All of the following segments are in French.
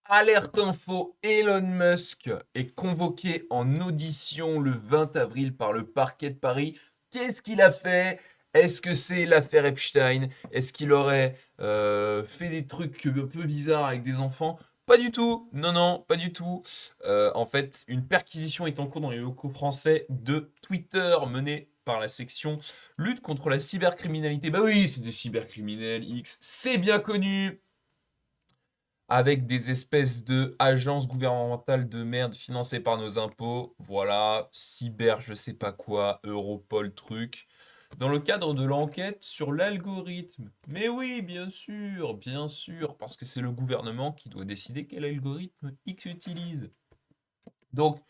Alerte info, Elon Musk est convoqué en audition le 20 avril par le parquet de Paris. Qu'est-ce qu'il a fait? Est-ce que c'est l'affaire Epstein? Est-ce qu'il aurait fait des trucs un peu bizarres avec des enfants? Pas du tout. Non, non, pas du tout. En fait, une perquisition est en cours dans les locaux français de Twitter menée par la section lutte contre la cybercriminalité. Bah oui, c'est des cybercriminels X, c'est bien connu avec des espèces de agences gouvernementales de merde financées par nos impôts. Voilà, cyber, je sais pas quoi, Europol, truc. Dans le cadre de l'enquête sur l'algorithme. Mais oui, bien sûr, parce que c'est le gouvernement qui doit décider quel algorithme X utilise. Donc,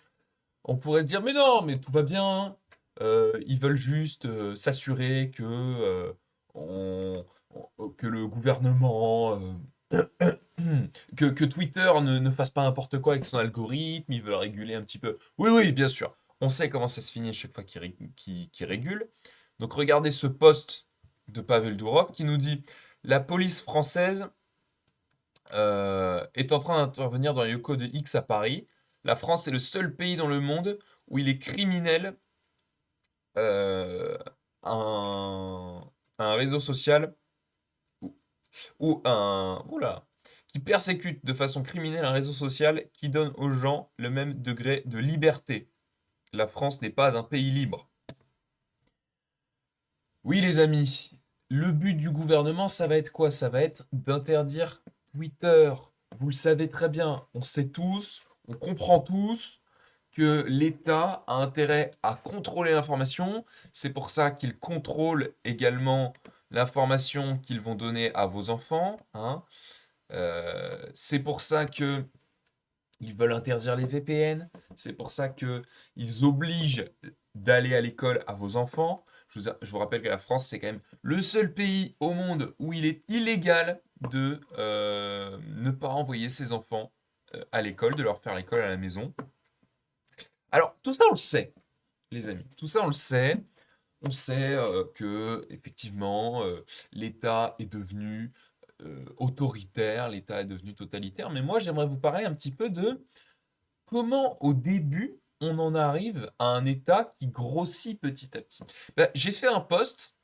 on pourrait se dire, mais non, mais tout va bien. Ils veulent juste s'assurer que, que le gouvernement que Twitter ne fasse pas n'importe quoi avec son algorithme, ils veulent réguler un petit peu. Oui, oui, bien sûr. On sait comment ça se finit à chaque fois qu'ils régulent. Donc regardez ce post de Pavel Durov qui nous dit la police française est en train d'intervenir dans les locaux de X à Paris. La France est le seul pays dans le monde où il est criminel euh, un, un réseau social ou un, oula, qui persécute de façon criminelle un réseau social qui donne aux gens le même degré de liberté. La France n'est pas un pays libre. Oui, les amis, le but du gouvernement, ça va être quoi? Ça va être d'interdire Twitter. Vous le savez très bien, on sait tous, on comprend tous que l'État a intérêt à contrôler l'information. C'est pour ça qu'il contrôle également l'information qu'ils vont donner à vos enfants, hein. C'est pour ça que ils veulent interdire les VPN. C'est pour ça que ils obligent d'aller à l'école à vos enfants. Je vous rappelle que la France, c'est quand même le seul pays au monde où il est illégal de ne pas envoyer ses enfants à l'école, de leur faire l'école à la maison. Alors, tout ça, on le sait, les amis. Tout ça, on le sait. On sait que effectivement l'État est devenu autoritaire, l'État est devenu totalitaire. Mais moi, j'aimerais vous parler un petit peu de comment, au début, on en arrive à un État qui grossit petit à petit. Ben, j'ai fait un post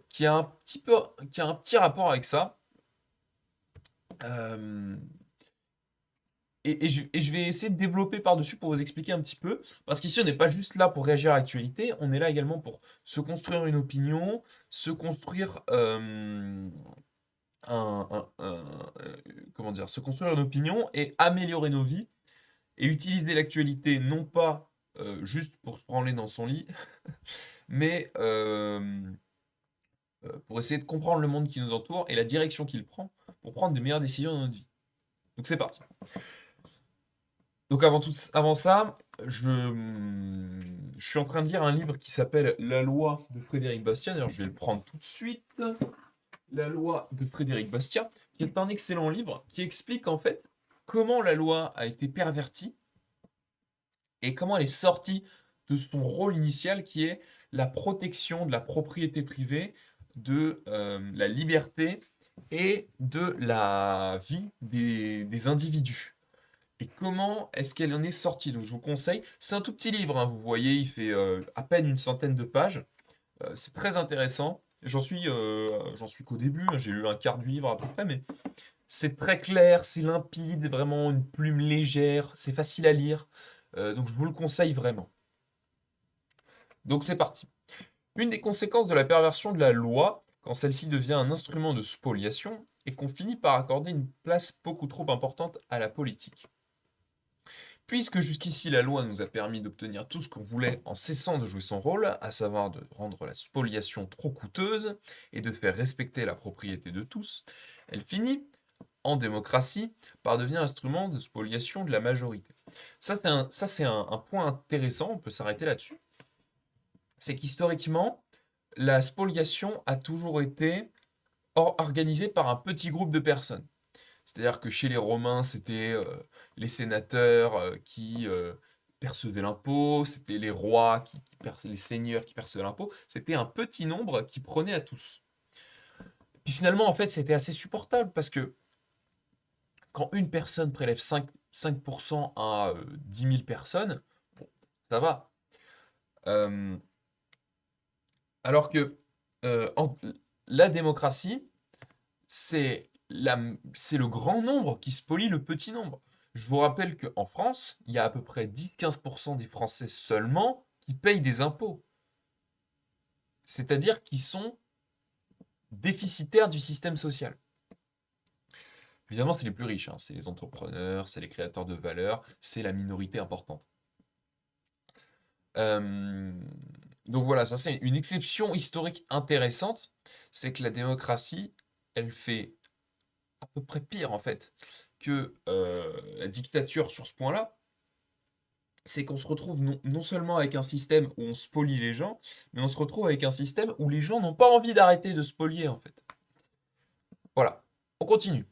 qui a un petit peu, qui a un petit rapport avec ça. Euh, et je vais essayer de développer par-dessus pour vous expliquer un petit peu. Parce qu'ici, on n'est pas juste là pour réagir à l'actualité, on est là également pour se construire une opinion, se construire comment dire, se construire une opinion et améliorer nos vies et utiliser l'actualité non pas juste pour se branler dans son lit, mais pour essayer de comprendre le monde qui nous entoure et la direction qu'il prend pour prendre des meilleures décisions dans notre vie. Donc c'est parti. Donc avant ça, je suis en train de lire un livre qui s'appelle La loi de Frédéric Bastiat. D'ailleurs, je vais le prendre tout de suite. La loi de Frédéric Bastiat, qui est un excellent livre qui explique en fait comment la loi a été pervertie et comment elle est sortie de son rôle initial qui est la protection de la propriété privée, de la liberté et de la vie des individus. Et comment est-ce qu'elle en est sortie? Donc je vous conseille, c'est un tout petit livre, hein, vous voyez, il fait à peine une centaine de pages. C'est très intéressant. J'en suis qu'au début, hein, j'ai lu un quart du livre à peu près, mais c'est très clair, c'est limpide, vraiment une plume légère, c'est facile à lire. Donc je vous le conseille vraiment. Donc c'est parti. Une des conséquences de la perversion de la loi, quand celle-ci devient un instrument de spoliation, est qu'on finit par accorder une place beaucoup trop importante à la politique. Puisque jusqu'ici la loi nous a permis d'obtenir tout ce qu'on voulait en cessant de jouer son rôle, à savoir de rendre la spoliation trop coûteuse et de faire respecter la propriété de tous, elle finit, en démocratie, par devenir instrument de spoliation de la majorité. Ça, c'est un point intéressant, on peut s'arrêter là-dessus. C'est qu'historiquement, la spoliation a toujours été organisée par un petit groupe de personnes. C'est-à-dire que chez les Romains, c'était les sénateurs qui percevaient l'impôt, c'était les rois, les seigneurs qui percevaient l'impôt. C'était un petit nombre qui prenait à tous. Puis finalement, en fait, c'était assez supportable parce que quand une personne prélève 5% à 10 000 personnes, bon, ça va. Euh, alors que la démocratie, c'est le grand nombre qui spolie le petit nombre. Je vous rappelle qu'en France, il y a à peu près 10-15% des Français seulement qui payent des impôts. C'est-à-dire qui sont déficitaires du système social. Évidemment, c'est les plus riches, hein. C'est les entrepreneurs, c'est les créateurs de valeur, c'est la minorité importante. Euh, donc voilà, ça c'est une exception historique intéressante, c'est que la démocratie, elle fait à peu près pire en fait que la dictature sur ce point-là. C'est qu'on se retrouve non seulement avec un système où on spolie les gens, mais on se retrouve avec un système où les gens n'ont pas envie d'arrêter de spolier en fait. Voilà, on continue.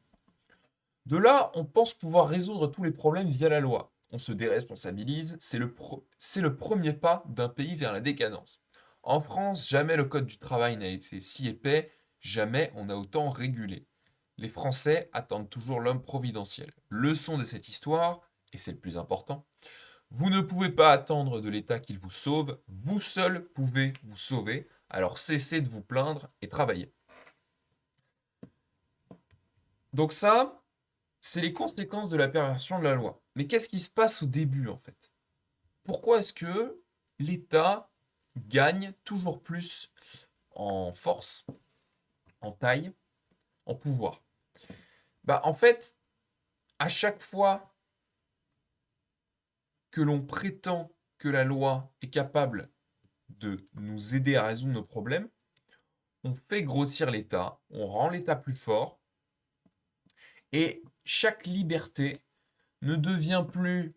De là, on pense pouvoir résoudre tous les problèmes via la loi. On se déresponsabilise, c'est le premier pas d'un pays vers la décadence. En France, jamais le code du travail n'a été si épais, jamais on a autant régulé. Les Français attendent toujours l'homme providentiel. Leçon de cette histoire, et c'est le plus important, vous ne pouvez pas attendre de l'État qu'il vous sauve, vous seul pouvez vous sauver, alors cessez de vous plaindre et travaillez. Donc ça, c'est les conséquences de la perversion de la loi. Mais qu'est-ce qui se passe au début en fait? Pourquoi est-ce que l'État gagne toujours plus en force, en taille, en pouvoir? Bah en fait, à chaque fois que l'on prétend que la loi est capable de nous aider à résoudre nos problèmes, on fait grossir l'État, on rend l'État plus fort, et chaque liberté ne devient plus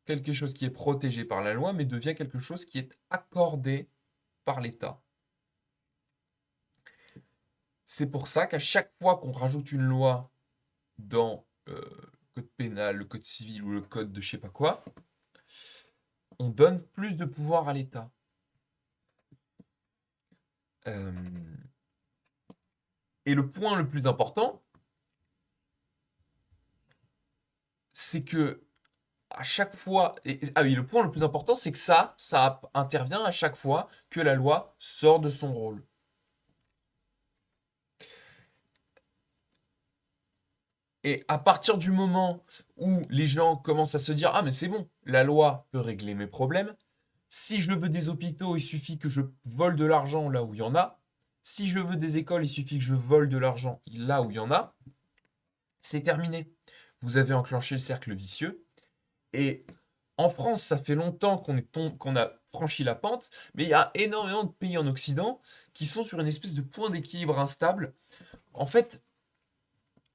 quelque chose qui est protégé par la loi, mais devient quelque chose qui est accordé par l'État. C'est pour ça qu'à chaque fois qu'on rajoute une loi dans le code pénal, le code civil ou le code de je sais pas quoi, on donne plus de pouvoir à l'État. Euh, Et le point le plus important, c'est que à chaque fois, ah oui, le point le plus important, c'est que ça intervient à chaque fois que la loi sort de son rôle. Et à partir du moment où les gens commencent à se dire, ah mais c'est bon, la loi peut régler mes problèmes. Si je veux des hôpitaux, il suffit que je vole de l'argent là où il y en a. Si je veux des écoles, il suffit que je vole de l'argent là où il y en a. C'est terminé. Vous avez enclenché le cercle vicieux. Et en France, ça fait longtemps qu'on a franchi la pente, mais il y a énormément de pays en Occident qui sont sur une espèce de point d'équilibre instable. En fait,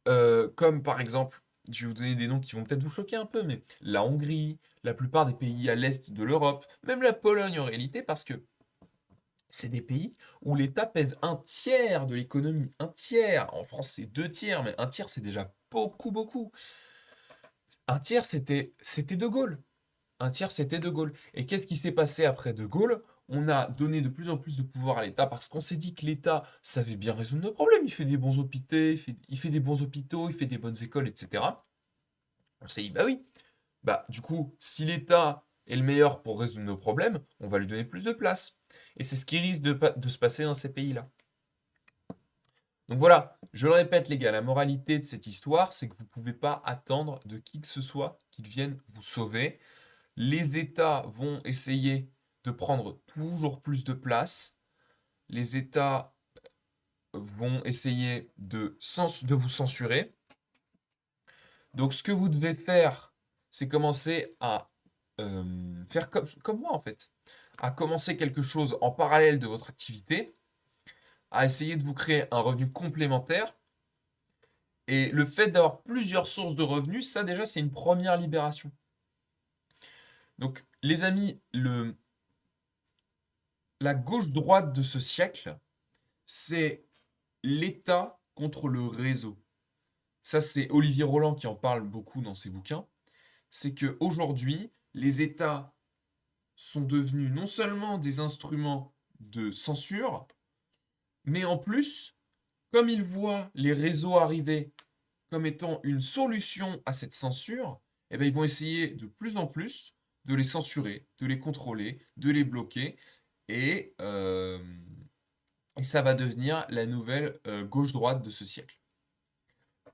comme par exemple, je vais vous donner des noms qui vont peut-être vous choquer un peu, mais la Hongrie, la plupart des pays à l'est de l'Europe, même la Pologne en réalité, parce que c'est des pays où l'État pèse un tiers de l'économie. Un tiers. En France, c'est deux tiers, mais un tiers, c'est déjà beaucoup, beaucoup. Un tiers, c'était De Gaulle. Un tiers, c'était De Gaulle. Et qu'est-ce qui s'est passé après De Gaulle? On a donné de plus en plus de pouvoir à l'État parce qu'on s'est dit que l'État savait bien résoudre nos problèmes. Il fait des bons hôpitaux, il fait des bons hôpitaux, il fait des bonnes écoles, etc. On s'est dit, bah oui, bah du coup, si l'État est le meilleur pour résoudre nos problèmes, on va lui donner plus de place. Et c'est ce qui risque de se passer dans ces pays-là. Donc voilà, je le répète les gars, la moralité de cette histoire, c'est que vous ne pouvez pas attendre de qui que ce soit qu'il vienne vous sauver. Les États vont essayer de prendre toujours plus de place. Les États vont essayer de vous censurer. Donc ce que vous devez faire, c'est commencer à faire comme moi en fait. À commencer quelque chose en parallèle de votre activité, à essayer de vous créer un revenu complémentaire. Et le fait d'avoir plusieurs sources de revenus, ça déjà c'est une première libération. Donc les amis, la gauche-droite de ce siècle, c'est l'État contre le réseau. Ça, c'est Olivier Roland qui en parle beaucoup dans ses bouquins. C'est que aujourd'hui, les États sont devenus non seulement des instruments de censure, mais en plus, comme ils voient les réseaux arriver, comme étant une solution à cette censure, eh ben, ils vont essayer de plus en plus de les censurer, de les contrôler, de les bloquer, et, euh, et ça va devenir la nouvelle gauche-droite de ce siècle.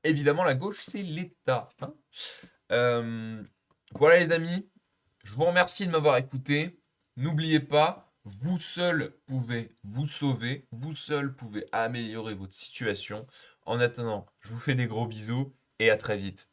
Évidemment, la gauche, c'est l'État, hein. Euh, voilà les amis, je vous remercie de m'avoir écouté. N'oubliez pas, vous seul pouvez vous sauver, vous seul pouvez améliorer votre situation. En attendant, je vous fais des gros bisous et à très vite.